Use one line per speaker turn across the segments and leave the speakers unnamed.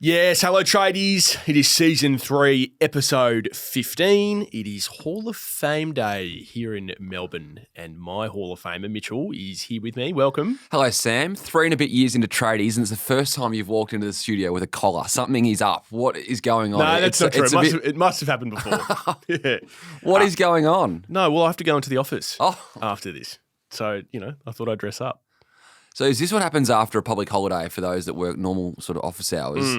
Yes, hello tradies. It is season 3, episode 15. It is Hall of Fame Day here in Melbourne, and my Hall of Famer, Mitchell, is here with me. Welcome.
Hello, Sam. 3 and a bit years into tradies, and it's the first time you've walked into the studio with a collar. Something is up. What is going on?
No, that's not true. It must have happened before. Yeah.
What is going on?
No, well, I have to go into the office after this. So, I thought I'd dress up.
So is this what happens after a public holiday for those that work normal sort of office hours?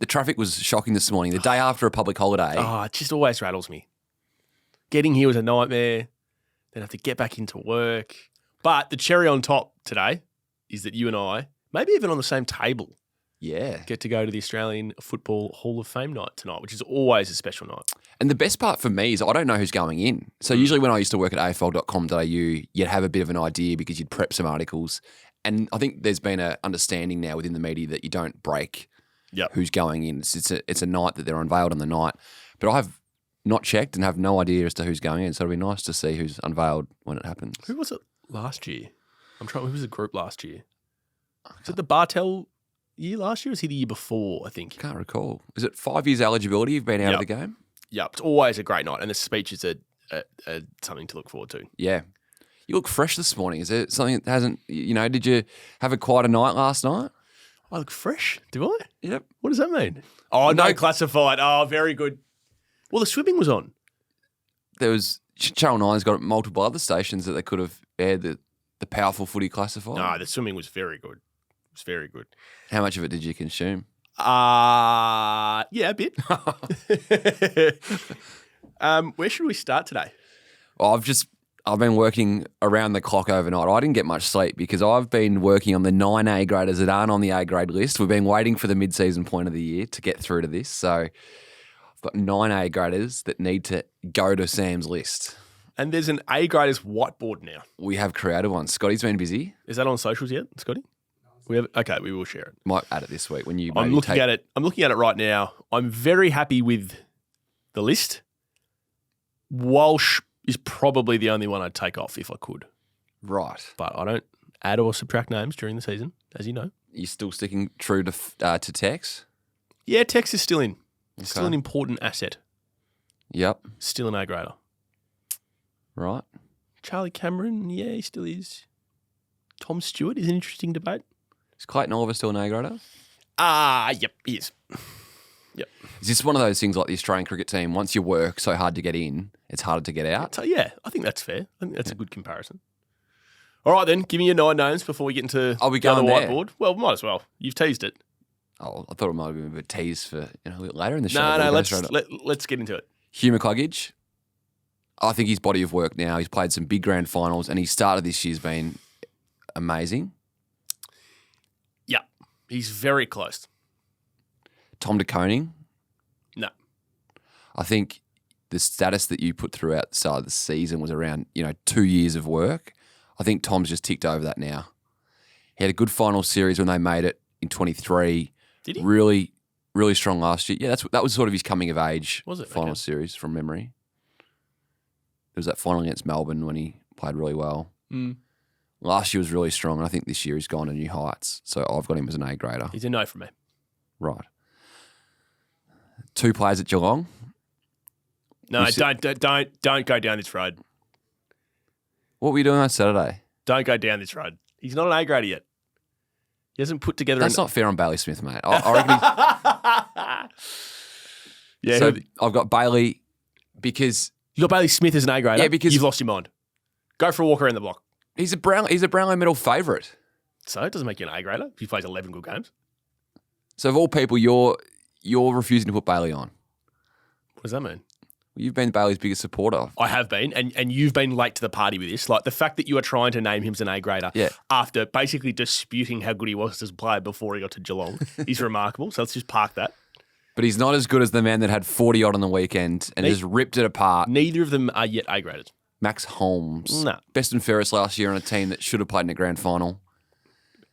The traffic was shocking this morning. The day after a public holiday.
Oh, it just always rattles me. Getting here was a nightmare. Then I have to get back into work. But the cherry on top today is that you and I, maybe even on the same table, get to go to the Australian Football Hall of Fame night tonight, which is always a special night.
And the best part for me is I don't know who's going in. So usually when I used to work at afl.com.au, you'd have a bit of an idea because you'd prep some articles. And I think there's been an understanding now within the media that you don't break who's going in. It's a night that they're unveiled on the night. But I have not checked and have no idea as to who's going in. So it'll be nice to see who's unveiled when it happens.
Who was it last year? Who was the group last year? Was it the Bartel year last year, or was he the year before, I think?
Can't recall. Is it 5 years eligibility you've been out of the game?
Yep. It's always a great night, and the speeches are something to look forward to.
Yeah. You look fresh this morning. Is there something that hasn't, did you have quite a night last night?
I look fresh, do I?
Yep.
What does that mean? Oh, no classified. Oh, very good. Well, the swimming was on.
There was, Channel 9's got multiple other stations that they could have aired the powerful footy classified.
No, the swimming was very good. It was very good.
How much of it did you consume?
Yeah, a bit. Where should we start today?
Well, I've been working around the clock overnight. I didn't get much sleep because I've been working on the 9 A graders that aren't on the A grade list. We've been waiting for the mid-season point of the year to get through to this. So I've got 9 A graders that need to go to Sam's list.
And there's an A graders whiteboard now.
We have created one. Scotty's been busy.
Is that on socials yet, Scotty? Okay, we will share it.
Might add it this week when you.
I'm looking at it. I'm looking at it right now. I'm very happy with the list. Walsh is probably the only one I'd take off if I could.
Right,
but I don't add or subtract names during the season, as you know.
You're still sticking true to Tex?
Yeah, Tex is still in. He's still an important asset.
Yep.
Still an A grader.
Right.
Charlie Cameron, yeah, he still is. Tom Stewart is an interesting debate.
Is Clayton Oliver still an A grader?
Yep, he is. Yep.
Is this one of those things like the Australian cricket team? Once you work so hard to get in, it's harder to get out?
So, yeah, I think that's fair. I think that's a good comparison. All right, then, give me your 9 names before we get into
the
whiteboard. Well, might as well. You've teased it.
Oh, I thought it might have been a bit tease for a little later in the show.
No, let's get into it.
Hugh McCluggage. I think his body of work now, he's played some big grand finals and his start of this year's been amazing.
Yeah, he's very close.
Tom de Koning.
No.
I think the status that you put throughout the start of the season was around, 2 years of work. I think Tom's just ticked over that now. He had a good final series when they made it in 23.
Did he?
Really, really strong last year. Yeah, that was sort of his coming of age final
Okay.
series from memory. There was that final against Melbourne when he played really well. Last year was really strong, and I think this year he's gone to new heights. So I've got him as an A grader.
He's a no from me.
Right. 2 players at Geelong.
No, don't go down this road.
What were you doing on Saturday?
Don't go down this road. He's not an A grader yet. He hasn't put together.
That's not fair on Bailey Smith, mate. I reckon
yeah.
So I've got Bailey because
You got Bailey Smith as an A grader.
Yeah, because
you've lost your mind. Go for a walk around the block.
he's a Brownlow medal favourite.
So it doesn't make you an A grader if he plays 11 good games.
So of all people, you're refusing to put Bailey on.
What does that mean?
You've been Bailey's biggest supporter.
I have been, and you've been late to the party with this. Like the fact that you are trying to name him as an A grader after basically disputing how good he was as a player before he got to Geelong is remarkable. So let's just park that.
But he's not as good as the man that had 40 odd on the weekend and just ripped it apart.
Neither of them are yet A graded.
Max Holmes.
No.
Best and fairest last year on a team that should have played in a grand final.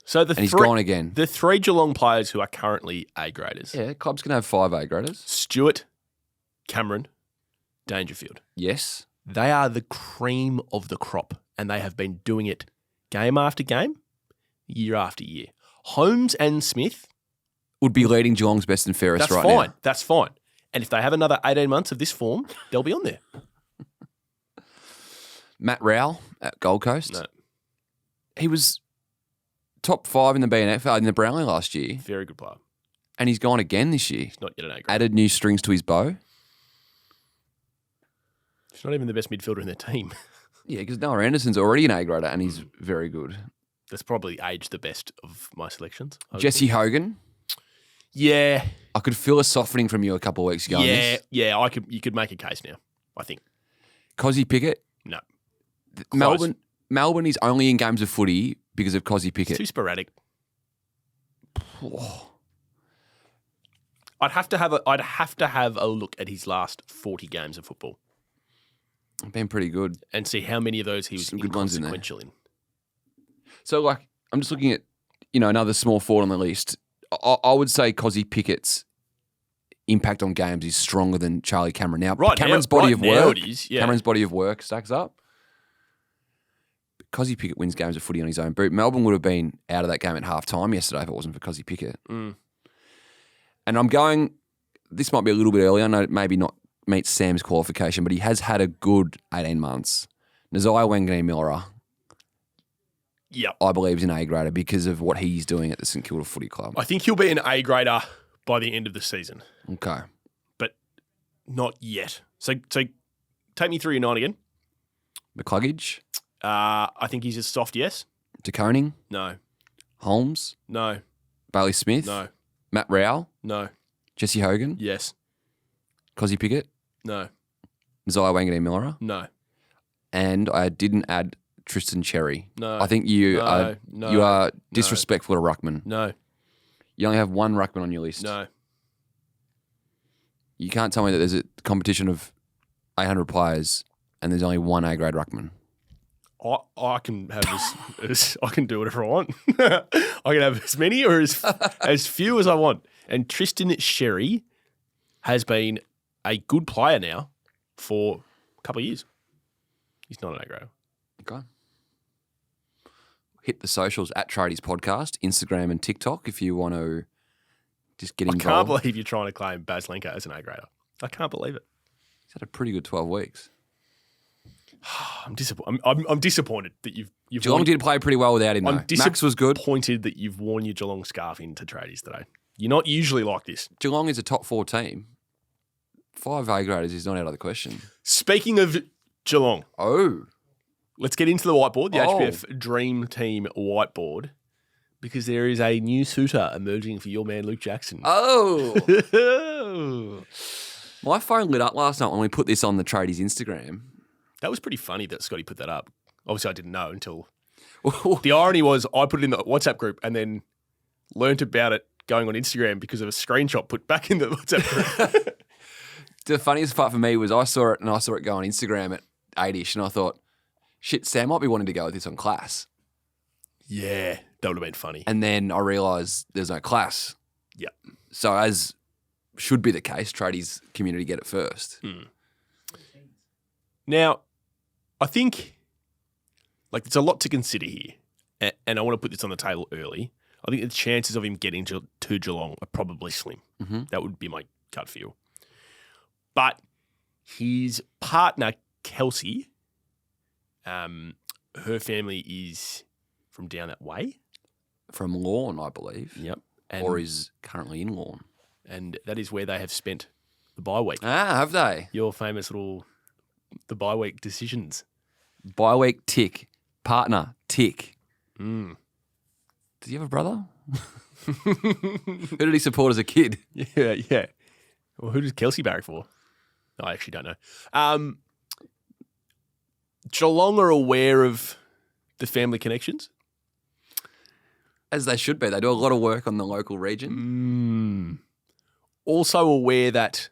So
he's gone again.
The 3 Geelong players who are currently A graders.
Yeah, clubs can have 5 A graders.
Stewart, Cameron, Dangerfield.
Yes.
They are the cream of the crop, and they have been doing it game after game, year after year. Holmes and Smith
would be leading Geelong's best and fairest
That's
right
fine.
now.
That's fine. And if they have another 18 months of this form, they'll be on there.
Matt Rowell at Gold Coast.
No,
He was top 5 in the BNF in the Brownlee last year,
very good player.
and he's gone again this year.
He's not yet an A grade.
Added new strings to his bow.
He's not even the best midfielder in their team.
Yeah, because Noah Anderson's already an A grader, and he's very good.
That's probably aged the best of my selections. I would
Jesse
think.
Hogan.
Yeah.
I could feel a softening from you a couple of weeks ago. on this.
Yeah. You could make a case now, I think.
Cozzy Pickett.
No.
Melbourne is only in games of footy because of Cozzy
It's
Pickett.
too sporadic. I'd have to have a look at his last 40 games of football
Been pretty good.
and see how many of those he was
Some good ones in there.
inconsequential in.
So, like, I'm just looking at, another small forward on the list. I would say Cozzy Pickett's impact on games is stronger than Charlie Cameron. Now, Cameron's body of work.
It is, yeah.
Cameron's body of work stacks up. But Cozzy Pickett wins games of footy on his own boot. Melbourne would have been out of that game at half time yesterday if it wasn't for Cozzy Pickett.
Mm.
And I'm going, this might be a little bit early. I know it maybe not meets Sam's qualification, but he has had a good 18 months. Nazai Wanganeen-Miller,
Yep.
I believe, is an A grader because of what he's doing at the St Kilda Footy Club.
I think he'll be an A grader by the end of the season,
Okay.
but not yet. So take me through your 9 again.
McCluggage,
I think he's a soft yes.
De Koning,
No.
Holmes,
No.
Bailey Smith,
No.
Matt Rowell,
No.
Jesse Hogan,
Yes.
Cozzy Pickett,
No.
Nazai Wanganeen-Miller,
No.
and I didn't add Tristan Cherry.
No.
I think you
No.
are disrespectful to Ruckman.
No.
You only have one Ruckman on your list.
No.
You can't tell me that there's a competition of 800 players and there's only one A-grade Ruckman.
I can have I can do whatever I want. I can have as many or as few as I want. And Tristan Sherry has been a good player now for a couple of years. He's not an A-grader.
Okay. Hit the socials at Tradies Podcast, Instagram and TikTok if you want to just get
I
involved.
can't believe you're trying to claim Baz Lenker as an A-grader. I can't believe it.
He's had a pretty good 12 weeks.
I'm disappointed. I'm disappointed that you've
Geelong did play pretty well without him, though.
I'm
Max was good.
disappointed that you've worn your Geelong scarf into tradies today. You're not usually like this.
Geelong is a top 4 team. 5 A-graders is not out of the question.
Speaking of Geelong,
Oh.
let's get into the whiteboard, the
Oh.
HBF Dream Team whiteboard, because there is a new suitor emerging for your man Luke Jackson.
Oh. My phone lit up last night when we put this on the Tradies Instagram.
That was pretty funny that Scotty put that up. Obviously, I didn't know until... The irony was I put it in the WhatsApp group and then learnt about it going on Instagram because of a screenshot put back in the WhatsApp group.
The funniest part for me was I saw it go on Instagram at 8-ish and I thought, shit, Sam might be wanting to go with this on class.
Yeah, that would have been funny.
And then I realised there's no class.
Yep.
So as should be the case, Tradies community get it first.
Now, I think there's a lot to consider here, and I want to put this on the table early. I think the chances of him getting to Geelong are probably slim.
Mm-hmm.
That would be my gut feel. But his partner, Kelsey, her family is from down that way.
From Lawn, I believe.
Yep.
Or is currently in Lawn.
And that is where they have spent the bye week.
Ah, have they?
Your famous the bye week decisions.
Bye week tick. Partner tick.
Mm.
Does he have a brother? Who did he support as a kid?
Yeah. Well, who does Kelsey barrack for? I actually don't know. Geelong are aware of the family connections.
As they should be. They do a lot of work on the local region.
Also aware that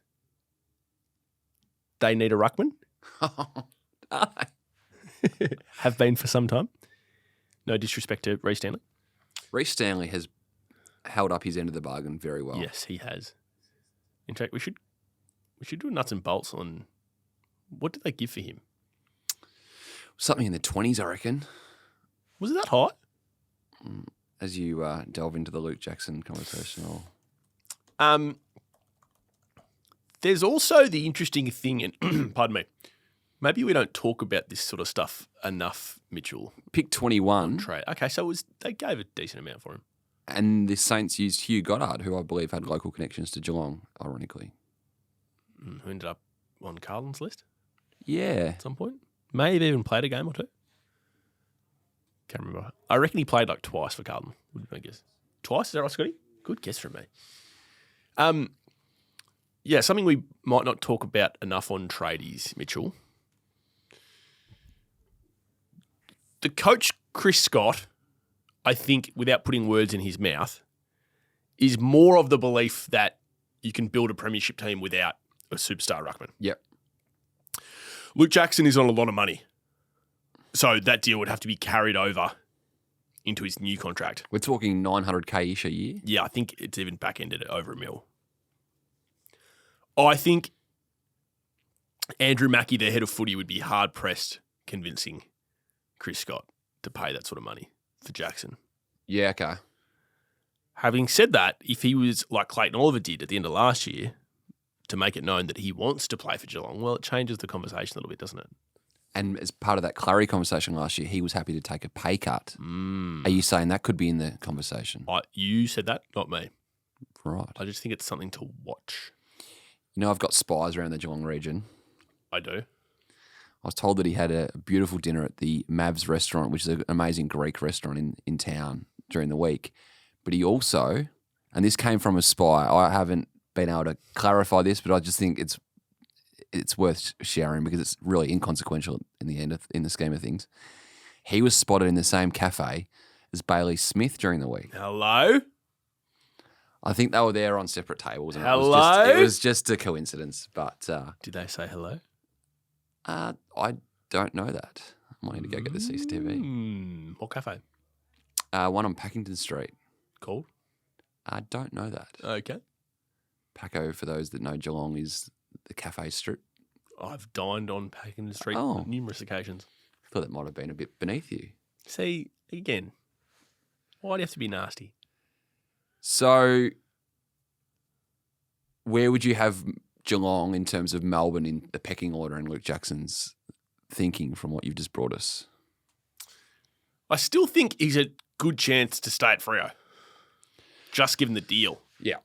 they need a ruckman. Have been for some time. No disrespect to Reece Stanley.
Reece Stanley has held up his end of the bargain very well.
Yes, he has. In fact, we should do nuts and bolts on what did they give for him?
Something in the 20s, I reckon.
Was it that high?
As you delve into the Luke Jackson conversation, I'll
There's also the interesting thing, and pardon me, maybe we don't talk about this sort of stuff enough, Mitchell.
Pick 21.
Trade. Okay, so they gave a decent amount for him.
And the Saints used Hugh Goddard, who I believe had local connections to Geelong, ironically.
Who ended up on Carlton's list
Yeah.
at some point. May have even played a game or two. Can't remember. I reckon he played like twice for Carlton, would be my guess. Twice? Is that right, Scotty? Good guess from me. Yeah, something we might not talk about enough on tradies, Mitchell. The coach, Chris Scott, I think, without putting words in his mouth, is more of the belief that you can build a premiership team without a superstar ruckman.
Yep.
Luke Jackson is on a lot of money. So that deal would have to be carried over into his new contract.
We're talking 900K-ish a year?
Yeah, I think it's even back-ended at over $1 million. I think Andrew Mackey, their head of footy, would be hard-pressed convincing Chris Scott to pay that sort of money for Jackson.
Yeah, okay.
Having said that, if he was like Clayton Oliver did at the end of last year to make it known that he wants to play for Geelong, well, it changes the conversation a little bit, doesn't it?
And as part of that Clary conversation last year, he was happy to take a pay cut. Are you saying that could be in the conversation?
You said that, not me.
Right.
I just think it's something to watch.
You know, I've got spies around the Geelong region.
I do.
I was told that he had a beautiful dinner at the Mavs restaurant, which is an amazing Greek restaurant in town during the week. But he also, and this came from a spy, I haven't been able to clarify this, but I just think it's worth sharing because it's really inconsequential in the end, in the scheme of things. He was spotted in the same cafe as Bailey Smith during the week.
Hello?
I think they were there on separate tables. And
Hello?
It was just a coincidence, but...
Did they say hello?
I don't know that. I might need to go get the CCTV.
What cafe?
One on Packington Street.
Called?
I don't know that.
Okay.
Paco, for those that know Geelong, is the cafe strip.
I've dined on Packington Street on numerous occasions.
I thought that might have been a bit beneath you.
See, again, why do you have to be nasty?
So, where would you have Geelong in terms of Melbourne in the pecking order and Luke Jackson's thinking from what you've just brought us?
I still think he's a good chance to stay at Freo, just given the deal.
Yeah.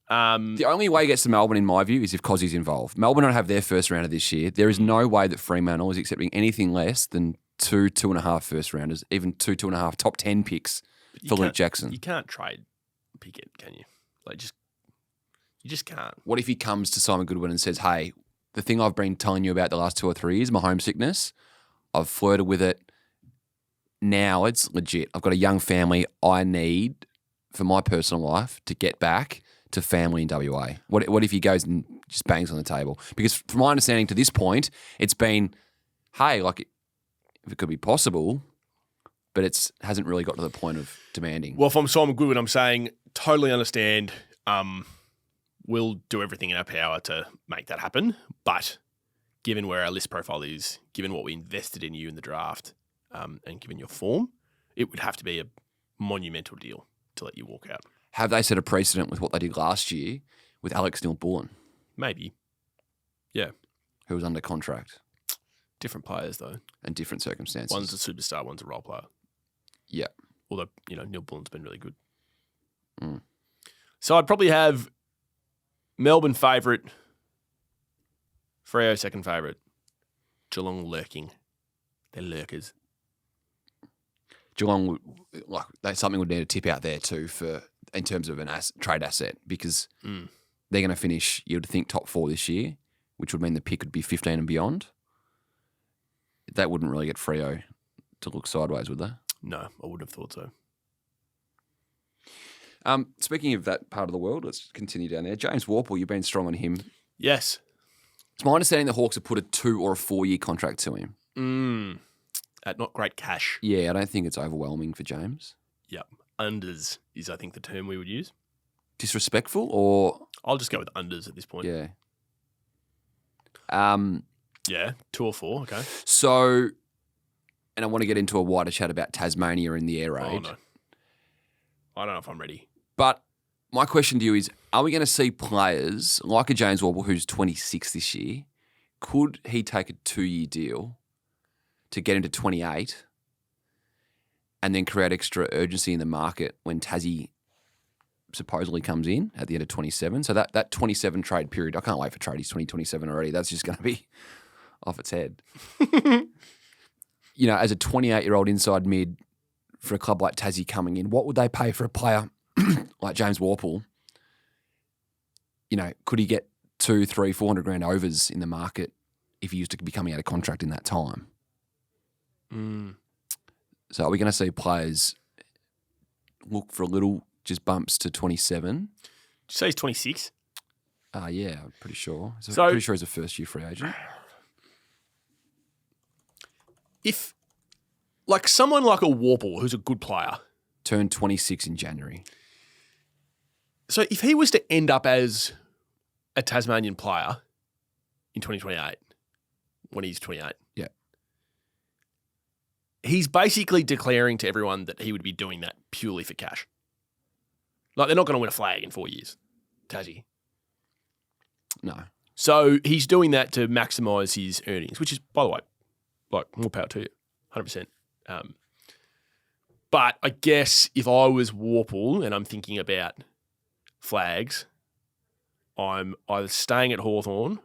The only way he gets to Melbourne, in my view, is if Cossie's involved. Melbourne don't have their first rounder this year. There is no way that Fremantle is accepting anything less than 2.5 first rounders, even 2.5 top 10 picks for Luke Jackson.
You can't trade Pickett, can you? You just can't.
What if he comes to Simon Goodwin and says, hey, the thing I've been telling you about the last 2 or 3 years, my homesickness, I've flirted with it. Now it's legit. I've got a young family. I need, for my personal life, to get back to family in WA. What if he goes and just bangs on the table? Because from my understanding to this point, it's been, hey, like, if it could be possible, but it hasn't really got to the point of demanding.
Well, if I'm Simon Goodwin, I'm saying totally understand. We'll do everything in our power to make that happen. But given where our list profile is, given what we invested in you in the draft, and given your form, it would have to be a monumental deal to let you walk out.
Have they set a precedent with what they did last year with Alex Neil-Bullen?
Maybe. Yeah.
Who was under contract.
Different players, though.
And different circumstances.
One's a superstar, one's a role player.
Yeah.
Although, Neil Bullen's been really good. So I'd probably have Melbourne favourite, Freo second favourite, Geelong lurking. They're lurkers.
Geelong, that's something would need to tip out there too in terms of an trade asset because they're going to finish, you would think, top 4 this year, which would mean the pick would be 15 and beyond. That wouldn't really get Freo to look sideways, would they?
No, I wouldn't have thought so.
Speaking of that part of the world, let's continue down there. James Worpel, you've been strong on him.
Yes.
It's my understanding the Hawks have put a 2 or a 4-year contract to him.
At not great cash.
Yeah, I don't think it's overwhelming for James.
Yep. Unders is, I think, the term we would use.
Disrespectful or?
I'll just go with unders at this point.
Yeah.
Yeah, 2 or 4, okay.
So, and I want to get into a wider chat about Tasmania and the air raid.
Oh, no. I don't know if I'm ready.
But My question to you is, are we going to see players like a James Warble who's 26 this year? Could he take a 2-year deal to get into 28 and then create extra urgency in the market when Tassie supposedly comes in at the end of 27? So that 27 trade period, I can't wait for tradies 2027 already. That's just going to be off its head. As a 28-year-old inside mid for a club like Tassie coming in, what would they pay for a player like James Warple? Could he get 200, 300, 400 grand overs in the market if he used to be coming out of contract in that time? So are we going to see players look for a little just bumps to 27?
Did you say he's 26?
Yeah, I'm pretty sure.
So,
pretty sure he's a first-year free agent.
If, someone like a Warple, who's a good player,
turned 26 in January.
So if he was to end up as a Tasmanian player in 2028, when he's 28,
yeah,
he's basically declaring to everyone that he would be doing that purely for cash. They're not going to win a flag in 4 years, Tassie.
No.
So he's doing that to maximise his earnings, which is, by the way, more power to you, 100%. But I guess if I was Warple and I'm thinking about flags, I'm either staying at Hawthorn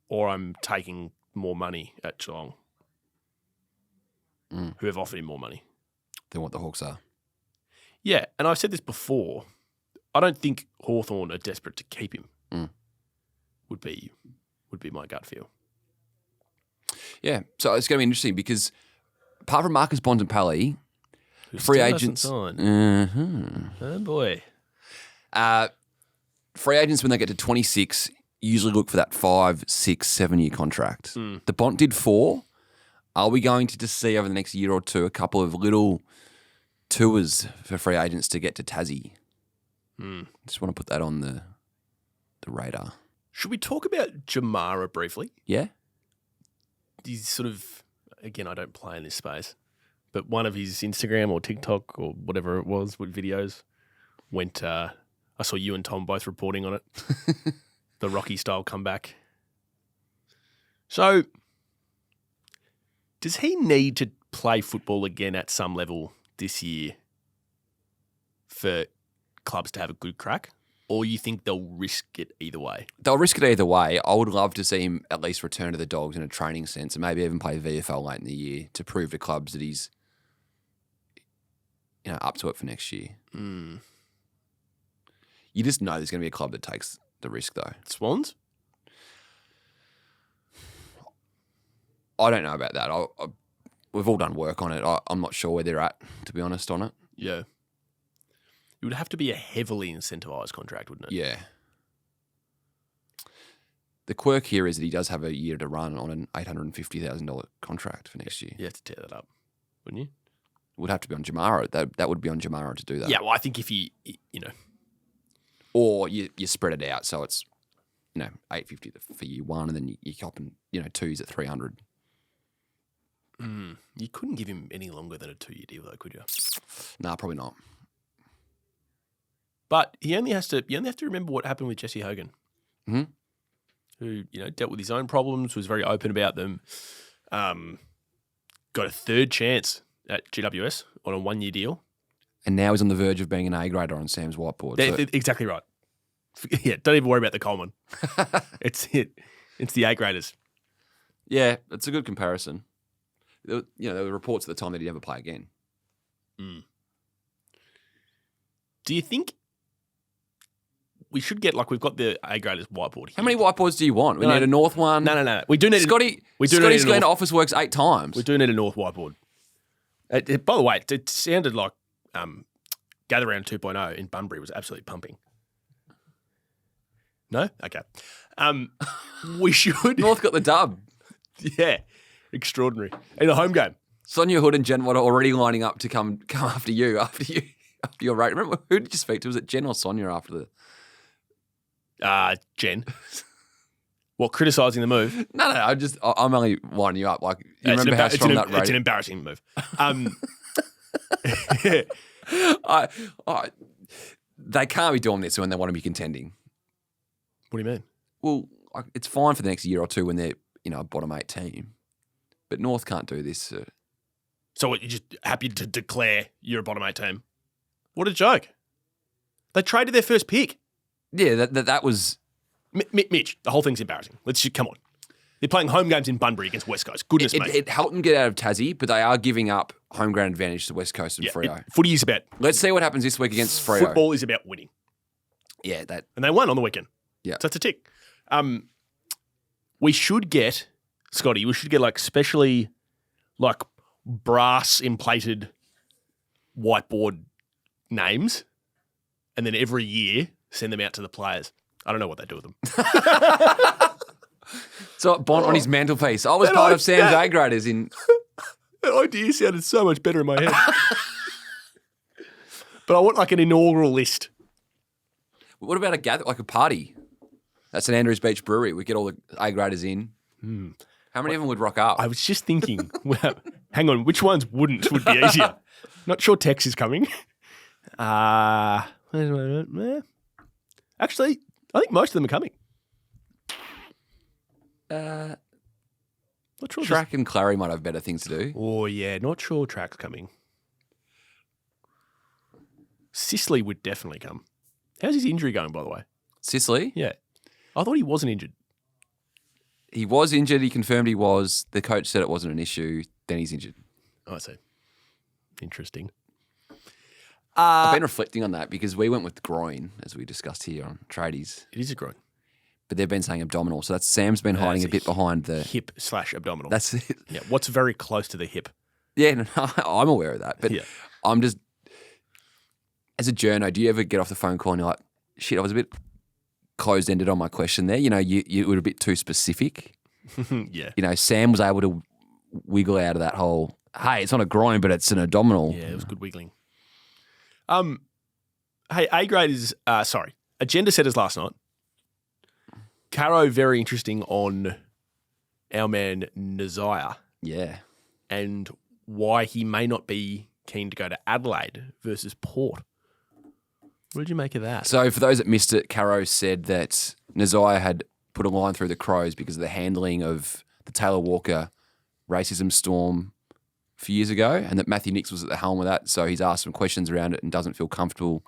or I'm taking more money at Geelong, who have offered him more money
than what the Hawks are.
Yeah, and I've said this before. I don't think Hawthorn are desperate to keep him. Would be my gut feel.
Yeah, so it's going to be interesting because apart from Marcus Bontempelli, free agents.
Oh boy.
Free agents, when they get to 26, usually look for that 5, 6, 7 year contract. The Bont did 4. Are we going to just see over the next year or two a couple of little tours for free agents to get to Tassie? Just want to put that on the radar.
Should we talk about Jamara briefly?
Yeah.
He's sort of, again, I don't play in this space, but one of his Instagram or TikTok or whatever it was with videos went, I saw you and Tom both reporting on it, the Rocky style comeback. So does he need to play football again at some level this year for clubs to have a good crack? Or you think they'll risk it either way?
They'll risk it either way. I would love to see him at least return to the Dogs in a training sense and maybe even play VFL late in the year to prove to clubs that he's up to it for next year. You just know there's going to be a club that takes the risk, though.
Swans?
I don't know about that. We've all done work on it. I'm not sure where they're at, to be honest, on it.
Yeah. It would have to be a heavily incentivised contract, wouldn't it?
Yeah. The quirk here is that he does have a year to run on an $850,000 contract for next year.
You have to tear that up, wouldn't you?
It would have to be on Jamara. That would be on Jamara to do that.
Yeah, well, I think if he.
Or you spread it out so it's, $850 for year one and then you're copping, 2s at $300.
You couldn't give him any longer than a 2-year deal, though, could you?
Nah, probably not.
But you only have to remember what happened with Jesse Hogan, who dealt with his own problems, was very open about them, got a third chance at GWS on a 1-year deal,
and now he's on the verge of being an A grader on Sam's whiteboard.
Exactly right. Yeah, don't even worry about the Coleman. It's the A graders.
Yeah, it's a good comparison. There were reports at the time that he'd never play again.
Do you think we should get, we've got the A graders whiteboard here?
How many whiteboards do you want? We need a north one.
No. We do need
Scotty's going to Office Works 8 times.
We do need a north whiteboard. By the way, it sounded like Gather Round 2.0 in Bunbury was absolutely pumping. No? Okay. We should.
North got the dub.
Yeah. Extraordinary. In a home game.
Sonia Hood and Jen Watt are already lining up to come after you after your rate. Remember, who did you speak to? Was it Jen or Sonia after the...
Jen. What, criticising the move?
No, I'm only winding you up. You remember how strong that rate...
It's an embarrassing move.
They can't be doing this when they want to be contending.
What do you mean?
Well, it's fine for the next year or two when they're, a bottom 8 team. But North can't do this.
So what, you're just happy to declare you're a bottom 8 team? What a joke. They traded their first pick.
Yeah, that was...
Mitch, the whole thing's embarrassing. Come on. They're playing home games in Bunbury against West Coast. Goodness me.
It helped them get out of Tassie, but they are giving up home ground advantage to West Coast and Freo.
Footy is about...
Let's see what happens this week against Freo.
Football is about winning.
Yeah, that...
And they won on the weekend.
Yeah.
So it's a tick. We should get, Scotty, specially brass implated whiteboard names, and then every year send them out to the players. I don't know what they do with them.
So Bont on his mantelpiece. I was part of Sam's A graders in...
That idea sounded so much better in my head. But I want an inaugural list.
What about a party? That's an Andrews Beach brewery. We get all the A graders in. How many of them would rock up?
I was just thinking, well, hang on, which ones would be easier? Not sure Tex is coming. Actually, I think most of them are coming.
Not
sure.
Track and Clary might have better things to do.
Oh, yeah, not sure Track's coming. Sicily would definitely come. How's his injury going, by the way?
Sicily?
Yeah. I thought he wasn't injured.
He was injured. He confirmed he was. The coach said it wasn't an issue. Then he's injured.
Oh, I see. Interesting.
I've been reflecting on that because we went with groin, as we discussed here on Tradies.
It is a groin.
But they've been saying abdominal. So Sam's been hiding a bit behind the...
hip/abdominal.
That's it.
Yeah, what's very close to the hip.
Yeah, no, I'm aware of that. But
yeah.
I'm just... As a journo, do you ever get off the phone call and you're like, shit, I was a bit closed-ended on my question there. You were a bit too specific.
Yeah.
Sam was able to wiggle out of that whole, hey, it's not a groin, but it's an abdominal.
Yeah, it was good wiggling. Hey, A-grade is, agenda setters last night. Caro, very interesting on our man Nazaya.
Yeah.
And why he may not be keen to go to Adelaide versus Port. What did you make of that?
So for those that missed it, Caro said that Nazaya had put a line through the Crows because of the handling of the Taylor Walker racism storm a few years ago, and that Matthew Nix was at the helm of that. So he's asked some questions around it and doesn't feel comfortable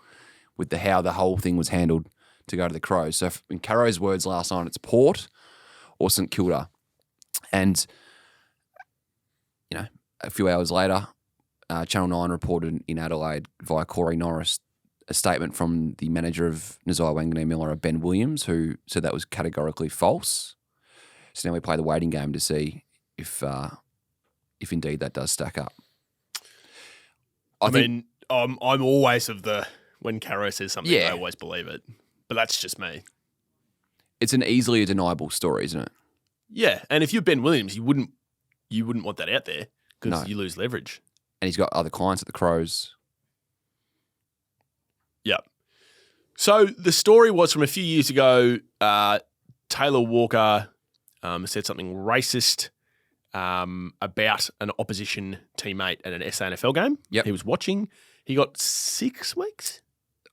with how the whole thing was handled to go to the Crows. So in Caro's words last night, it's Port or St Kilda. And, a few hours later, Channel 9 reported in Adelaide via Corey Norris a statement from the manager of Nazaya Wanganeen Miller, Ben Williams, who said that was categorically false. So now we play the waiting game to see if indeed that does stack up.
I mean, I'm always of the, when Caro says something,
Yeah.
I always believe it. But that's just me.
It's an easily deniable story, isn't it?
Yeah, and if you're Ben Williams, you wouldn't want that out there because
No.
you lose leverage.
And he's got other clients at the Crows.
Yeah. So the story was from a few years ago. Taylor Walker said something racist about an opposition teammate at an SANFL game.
Yep.
He was watching. He got 6 weeks.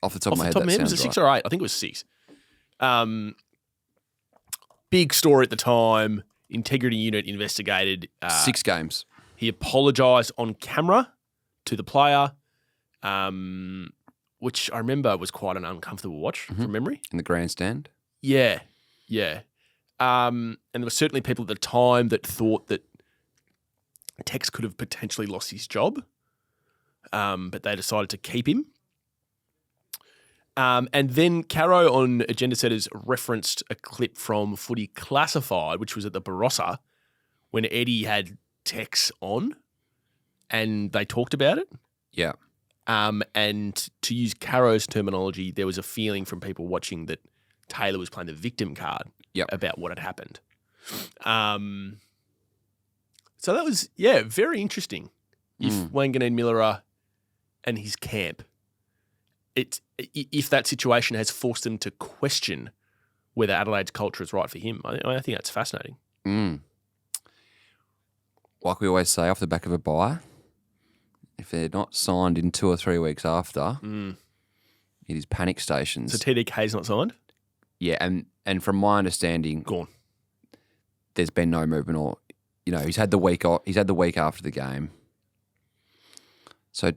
Off the top of my head,
Was it
sounds
6
right.
or 8? I think it was 6. Big story at the time. Integrity unit investigated.
6 games.
He apologised on camera to the player, which I remember was quite an uncomfortable watch from memory.
In the grandstand.
Yeah. And there were certainly people at the time that thought that Tex could have potentially lost his job, but they decided to keep him. And then Caro on Agenda Setters referenced a clip from Footy Classified, which was at the Barossa, when Eddie had Tex on and they talked about it.
Yeah.
And to use Caro's terminology, there was a feeling from people watching that Taylor was playing the victim card about what had happened. So that was, very interesting. If Wanganeen Miller and his camp, if that situation has forced them to question whether Adelaide's culture is right for him, I think that's fascinating.
Like we always say, off the back of a buy, if they're not signed in 2 or 3 weeks after, It is panic stations.
So TDK's not signed?
Yeah, and from my understanding,
Gone.
there's been no movement or, he's had the week off. He's had the week after the game. So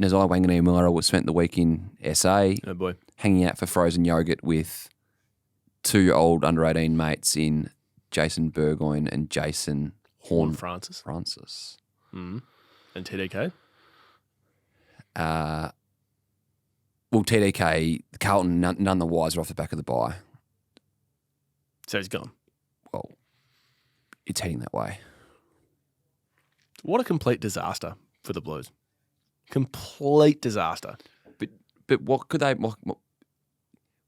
Nazai Wanganui-Mura was spent the week in SA.
Oh, boy.
Hanging out for frozen yogurt with 2 old under-18 mates in Jason Burgoyne and Jason Horn
Francis. Mm. And TDK?
Well, TDK, Carlton, none the wiser off the back of the bye.
So he's gone.
Well, it's heading that way.
What a complete disaster for the Blues. Complete disaster.
But what could they? What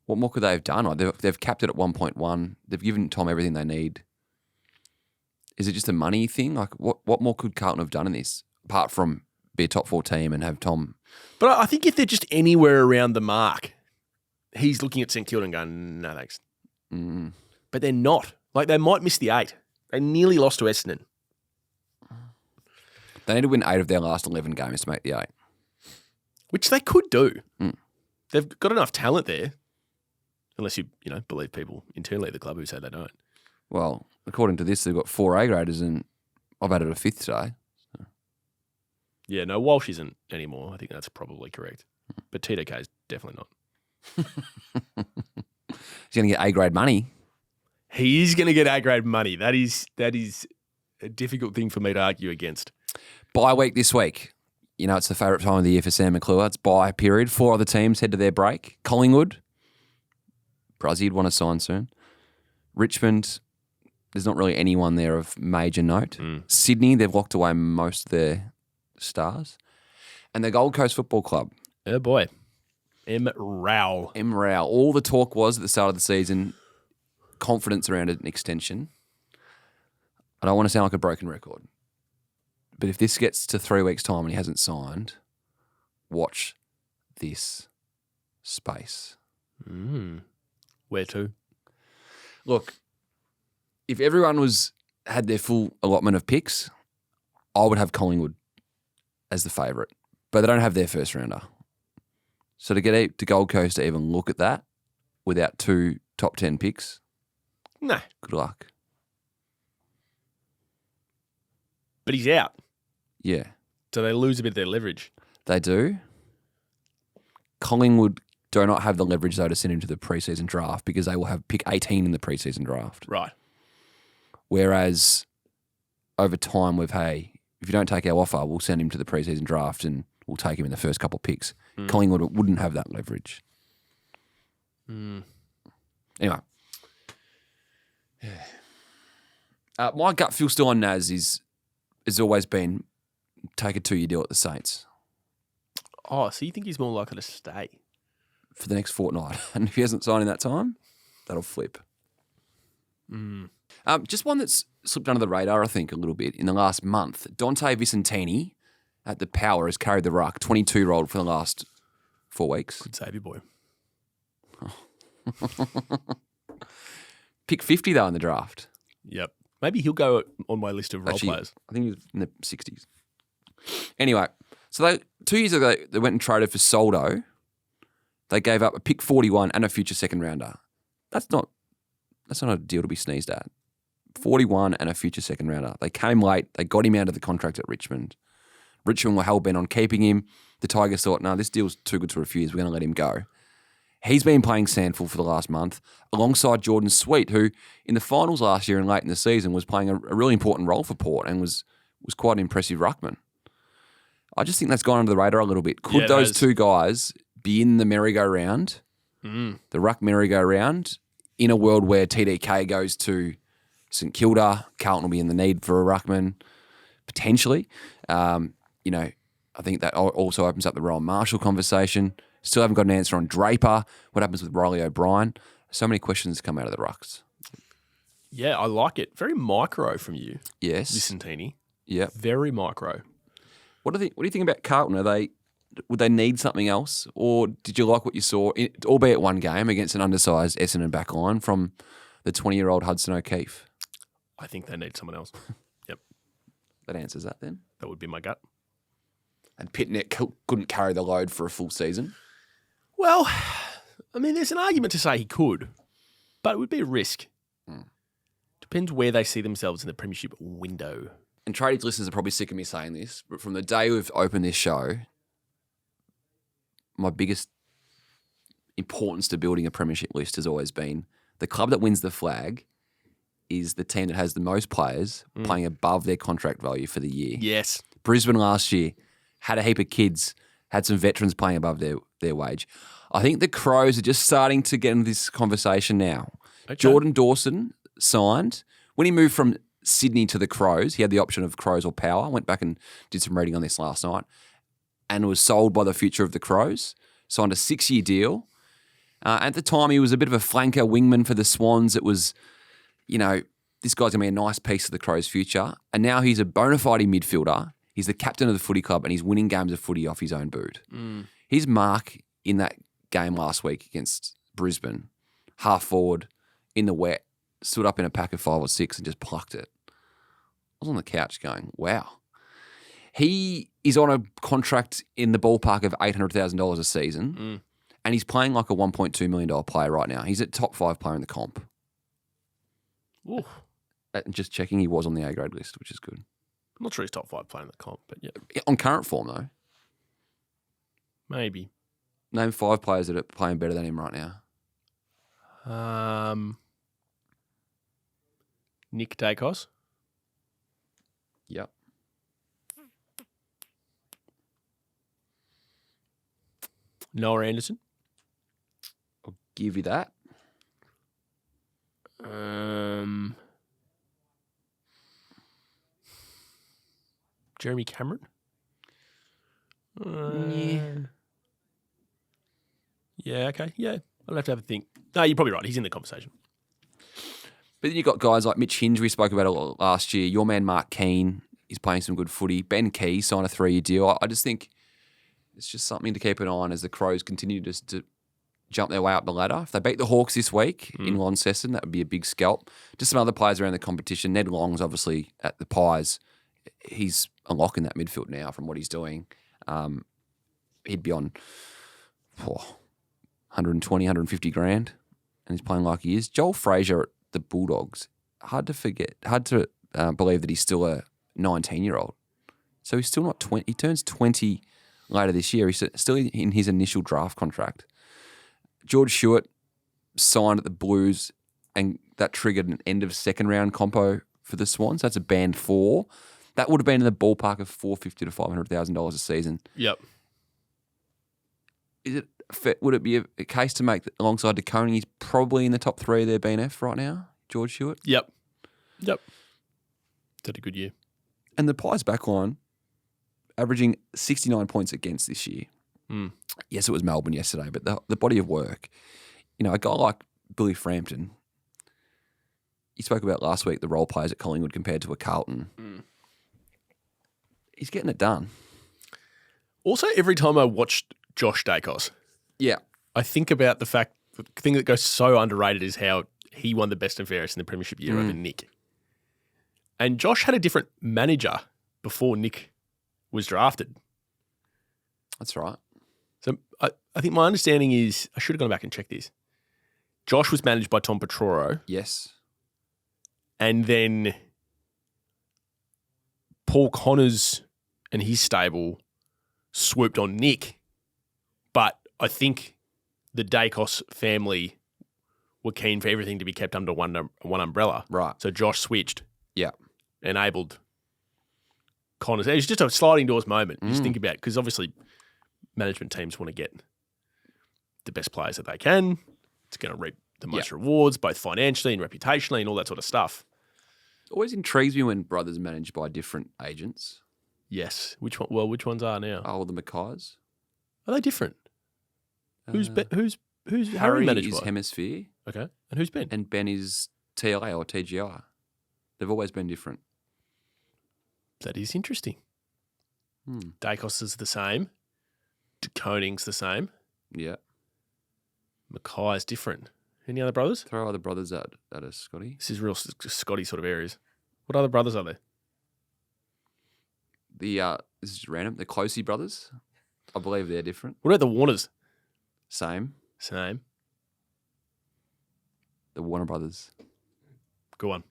more could they have done? Like they've capped it at 1.1. They've given Tom everything they need. Is it just a money thing? Like what more could Carlton have done in this apart from be a top 4 team and have Tom?
But I think if they're just anywhere around the mark, he's looking at St Kilda and going, no thanks.
Mm.
But they're not. Like they might miss the 8. They nearly lost to Essendon.
They need to win 8 of their last 11 games to make the 8.
Which they could do.
Mm.
They've got enough talent there. Unless you believe people internally at the club who say they don't.
Well, according to this, they've got 4 A graders and I've added a 5th today. So.
Yeah, no, Walsh isn't anymore. I think that's probably correct. But TDK is definitely not.
He's going to get A grade money.
He is going to get A grade money. That is a difficult thing for me to argue against.
Bye week this week. It's the favourite time of the year for Sam McClure. It's bye period. 4 other teams head to their break. Collingwood, Brazzy'd want to sign soon. Richmond, there's not really anyone there of major note.
Mm.
Sydney, they've locked away most of their stars. And the Gold Coast Football Club.
Oh, boy. M. Rowell.
All the talk was at the start of the season, confidence around an extension. I don't want to sound like a broken record. But if this gets to 3 weeks' time and he hasn't signed, watch this space.
Mm. Where to?
Look, if everyone had their full allotment of picks, I would have Collingwood as the favourite. But they don't have their first rounder. So to get to Gold Coast to even look at that without 2 top 10 picks,
no.
Good luck.
But he's out.
Yeah.
So they lose a bit of their leverage.
They do. Collingwood do not have the leverage, though, to send him to the preseason draft because they will have pick 18 in the preseason draft.
Right.
Whereas over time if you don't take our offer, we'll send him to the preseason draft and we'll take him in the first couple of picks.
Mm.
Collingwood wouldn't have that leverage.
Mm.
Anyway. My gut feel still on Naz has always been take a 2-year deal at the Saints.
Oh, so you think he's more likely to stay?
For the next fortnight. And if he hasn't signed in that time, that'll flip.
Mm.
Just one that's slipped under the radar, I think, a little bit in the last month. Dante Vicentini at the Power has carried the ruck, 22-year-old for the last 4 weeks.
Good save, you boy.
Pick 50, though, in the draft.
Yep. Maybe he'll go on my list of role players.
I think he was in the 60s. Anyway, so 2 years ago, they went and traded for Soldo. They gave up a pick 41 and a future second rounder. That's not a deal to be sneezed at. 41 and a future second rounder. They came late. They got him out of the contract at Richmond. Richmond were hell-bent on keeping him. The Tigers thought, no, this deal's too good to refuse. We're going to let him go. He's been playing Sandful for the last month alongside Jordan Sweet, who in the finals last year and late in the season was playing a really important role for Port and was quite an impressive ruckman. I just think that's gone under the radar a little bit. Could those 2 guys be in the merry-go-round, the ruck merry-go-round, in a world where TDK goes to St Kilda, Carlton will be in the need for a ruckman, potentially. I think that also opens up the Rowan Marshall conversation. Still haven't got an answer on Draper. What happens with Riley O'Brien? So many questions come out of the rucks.
Yeah, I like it. Very micro from you.
Yes.
Vicentini.
Yeah.
Very micro.
What do you think about Carlton? Would they need something else, or did you like what you saw, albeit one game against an undersized Essendon back line from the 20-year-old Hudson O'Keefe?
I think they need someone else. Yep.
That answers that then.
That would be my gut.
And Pitnet couldn't carry the load for a full season.
Well, I mean, there's an argument to say he could, but it would be a risk. Depends where they see themselves in the premiership window.
And tradies listeners are probably sick of me saying this, but from the day we've opened this show, my biggest importance to building a premiership list has always been the club that wins the flag is the team that has the most players playing above their contract value for the year.
Yes.
Brisbane last year had a heap of kids, had some veterans playing above their wage. I think the Crows are just starting to get into this conversation now. Okay. Jordan Dawson signed. When he moved from Sydney to the Crows, he had the option of Crows or Power. I went back and did some reading on this last night and was sold by the future of the Crows. Signed a 6-year deal. At the time, he was a bit of a flanker wingman for the Swans. It was, this guy's going to be a nice piece of the Crows' future. And now he's a bona fide midfielder. He's the captain of the footy club and he's winning games of footy off his own boot. His mark in that game last week against Brisbane, half forward, in the wet, stood up in a pack of 5 or 6 and just plucked it. I was on the couch going, wow. He is on a contract in the ballpark of $800,000 a season and he's playing like a $1.2 million player right now. He's a top 5 player in the comp.
Ooh.
Just checking, he was on the A-grade list, which is good.
I'm not sure he's top 5 player in the comp, but yeah.
On current form, though.
Maybe.
Name 5 players that are playing better than him right now.
Nick Dacos.
Yep.
Noah Anderson.
I'll give you that.
Jeremy Cameron. Yeah, okay. Yeah, I'll have to have a think. No, you're probably right. He's in the conversation.
But then you've got guys like Mitch Hinge, we spoke about it last year. Your man Mark Keane is playing some good footy. Ben Key signed a 3-year deal. I just think it's just something to keep an eye on as the Crows continue to jump their way up the ladder. If they beat the Hawks this week in Launceston, that would be a big scalp. Just some other players around the competition. Ned Long's obviously at the Pies. He's a lock in that midfield now from what he's doing. He'd be on 120, 150 grand, and he's playing like he is. Joel Frazier at the Bulldogs, hard to believe that he's still a 19-year-old. So he's still not 20. He turns 20 later this year. He's still in his initial draft contract. George Stewart signed at the Blues, and that triggered an end of second round compo for the Swans. That's a band 4. That would have been in the ballpark of $450,000 to $500,000 a season.
Yep.
Would it be a case to make alongside De Koning? He's probably in the top 3 of their BNF right now, George Stewart.
Yep. Did a good year. And
the Pies backline averaging 69 points against this year. Yes, it was Melbourne yesterday, but the body of work, a guy like Billy Frampton, you spoke about last week, the role players at Collingwood compared to a Carlton. He's getting it done.
Also, every time I watched Josh Dacos, I think about the thing that goes so underrated is how he won the best and fairest in the premiership year over Nick. And Josh had a different manager before Nick was drafted.
That's right.
So I think my understanding is, I should have gone back and checked this. Josh was managed by Tom Petroro.
Yes.
And then Paul Connors and his stable swooped on Nick. But I think the Dacos family were keen for everything to be kept under one umbrella.
Right.
So Josh switched.
Yeah.
Enabled Connors. It was just a sliding doors moment. You just think about it, because obviously management teams want to get the best players that they can. It's going to reap the most rewards, both financially and reputationally and all that sort of stuff.
Always intrigues me when brothers managed by different agents.
Yes. Which one? Well, which ones are now?
Oh, the Mackays.
Are they different? Who's Harry
Harry
managed
is
by?
Hemisphere.
Okay. And who's Ben?
And Ben is TLA or TGI. They've always been different.
That is interesting. Dacos is the same. De Koning's the same.
Yeah.
Mackay's different. Any other brothers?
Throw other brothers at us, Scotty.
This is real Scotty sort of areas. What other brothers are there?
This is random. The Closey brothers. I believe they're different.
What about the Warners?
Same.
Same.
The Warner Brothers.
Go on.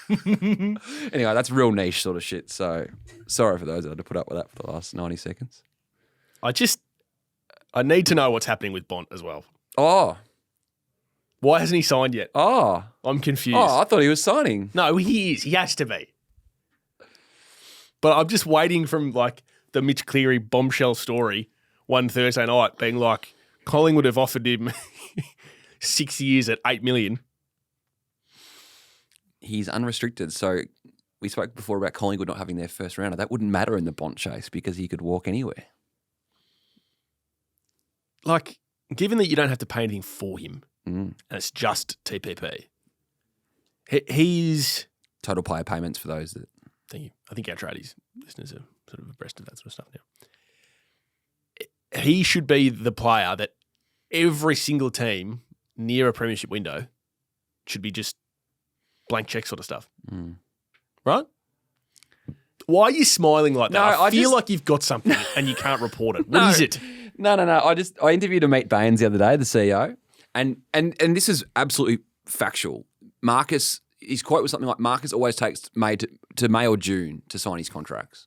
Anyway, that's real niche sort of shit. So sorry for those that had to put up with that for the last 90 seconds.
I need to know what's happening with Bont as well.
Oh.
Why hasn't he signed yet?
Oh.
I'm confused.
Oh, I thought he was signing.
No, he is. He has to be. But I'm just waiting from like the Mitch Cleary bombshell story one Thursday night being like, Collingwood have offered him 6 years at $8 million.
He's unrestricted. So we spoke before about Collingwood not having their first rounder. That wouldn't matter in the Bont chase because he could walk anywhere.
Like, given that you don't have to pay anything for him and it's just TPP, he's...
Total player payments for those that...
Thank you. I think our tradies listeners are sort of abreast of that sort of stuff now. He should be the player that every single team near a premiership window should be just blank check sort of stuff. Right? Why are you smiling like that?
No,
I feel like you've got something and you can't report it. What is it?
No. I interviewed Amit Baines the other day, the CEO, and this is absolutely factual. Marcus, his quote was something like, Marcus always takes May to May or June to sign his contracts.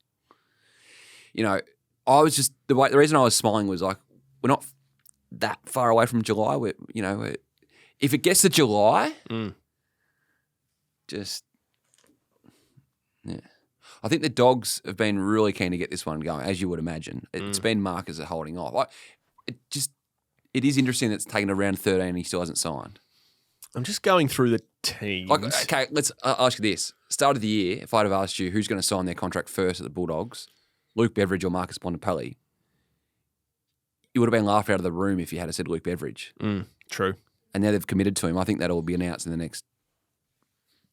You know, I was just, the reason I was smiling was like, we're not that far away from July. If it gets to July, just, yeah. I think the Dogs have been really keen to get this one going, as you would imagine. It's been Marcus holding off. It is interesting that it's taken around 13 and he still hasn't signed.
I'm just going through the teams.
Like, okay, let's ask you this. Start of the year, if I'd have asked you who's going to sign their contract first at the Bulldogs, Luke Beveridge or Marcus Bontempelli, you would have been laughed out of the room if you had said Luke Beveridge.
True.
And now they've committed to him. I think that'll be announced in the next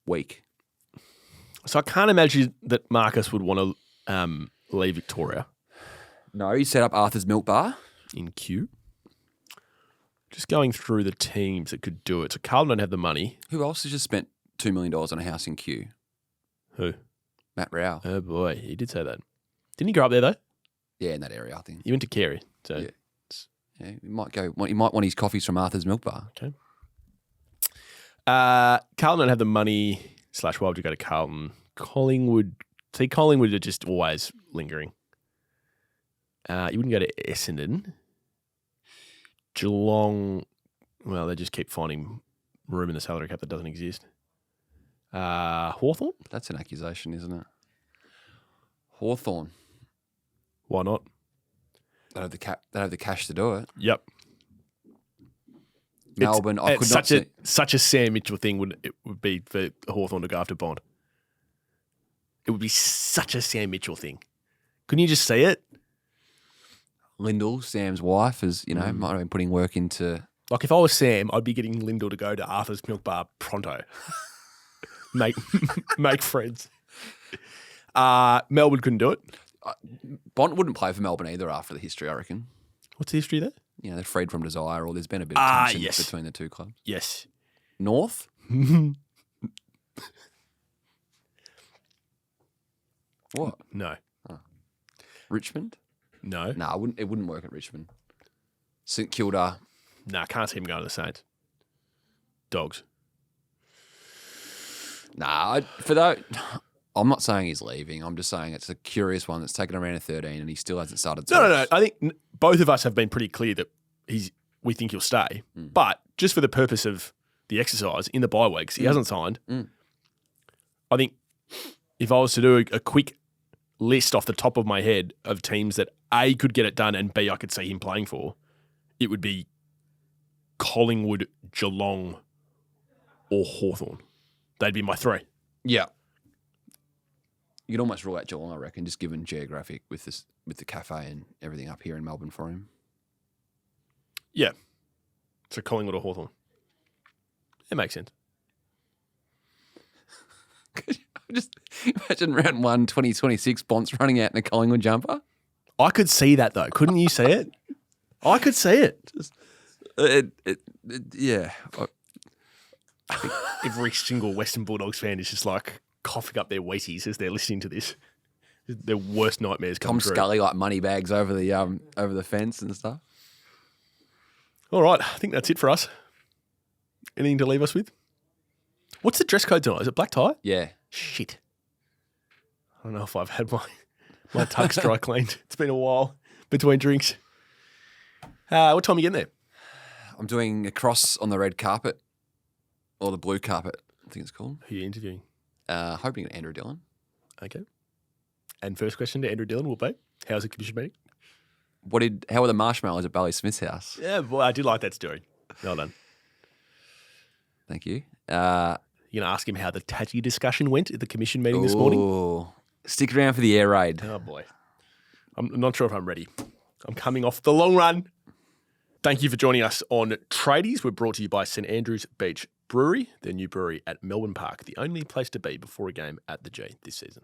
week.
So I can't imagine that Marcus would want to leave Victoria.
No, he set up Arthur's Milk Bar.
In Q. Just going through the teams that could do it. So Carlton don't have the money.
Who else has just spent $2 million on a house in Q?
Who?
Matt Rao.
Oh boy, he did say that. Didn't he grow up there though?
Yeah, in that area, I think.
He went to Carey. So
yeah, he might want his coffees from Arthur's Milk Bar.
Okay. Carlton don't have the money. / why would you go to Carlton? Collingwood. See, Collingwood are just always lingering. You wouldn't go to Essendon. Geelong, well, they just keep finding room in the salary cap that doesn't exist. Hawthorn?
That's an accusation, isn't it? Hawthorn.
Why not?
They have the cash to do it.
Yep.
Melbourne, I could not see.
Such a Sam Mitchell thing would be for Hawthorn to go after Bond. It would be such a Sam Mitchell thing. Couldn't you just see it?
Lyndall, Sam's wife, might have been putting work into...
Like if I was Sam, I'd be getting Lyndall to go to Arthur's Milk Bar pronto. make friends. Melbourne couldn't do it.
Bont wouldn't play for Melbourne either after the history, I reckon.
What's the history there?
You know, they're freed from desire, or there's been a bit of tension between the two clubs.
Yes.
North? What?
No.
Oh. Richmond?
No.
No, it wouldn't work at Richmond. St Kilda?
No, can't see him going to the Saints. Dogs?
Nah, I'm not saying he's leaving. I'm just saying it's a curious one that's taken around a 13 and he still hasn't started.
No. I think both of us have been pretty clear that we think he'll stay. But just for the purpose of the exercise in the bye weeks, he hasn't signed. I think if I was to do a quick list off the top of my head of teams that A, could get it done and B, I could see him playing for, it would be Collingwood, Geelong or Hawthorn. They'd be my three.
Yeah. You could almost rule out Geelong, I reckon, just given geographic with the cafe and everything up here in Melbourne for him.
Yeah. So Collingwood or Hawthorn. It makes sense.
Just imagine round 1, 2026, Bont's running out in a Collingwood jumper.
I could see that though. Couldn't you see it? I could see it.
Yeah.
I think every single Western Bulldogs fan is just like coughing up their Wheaties as they're listening to this. Their worst nightmares come
Tom
true.
Scully like money bags over the fence and stuff.
All right, I think that's it for us. Anything to leave us with? What's the dress code tonight? Is it black tie?
Yeah.
Shit. I don't know if I've had my tux dry cleaned. It's been a while between drinks. What time are you getting there?
I'm doing a cross on the red carpet, or the blue carpet, I think it's called.
Who are you interviewing?
Hoping Andrew Dillon.
Okay. And first question to Andrew Dillon will be, how's the commission meeting?
How were the marshmallows at Barley Smith's house?
Yeah, boy, I did like that story. Well done.
Thank you.
You're going to ask him how the Tadgy discussion went at the commission meeting this morning?
Stick around for the air raid.
Oh, boy. I'm not sure if I'm ready. I'm coming off the long run. Thank you for joining us on Tradies. We're brought to you by St Andrews Beach Brewery, their new brewery at Melbourne Park, the only place to be before a game at the G this season.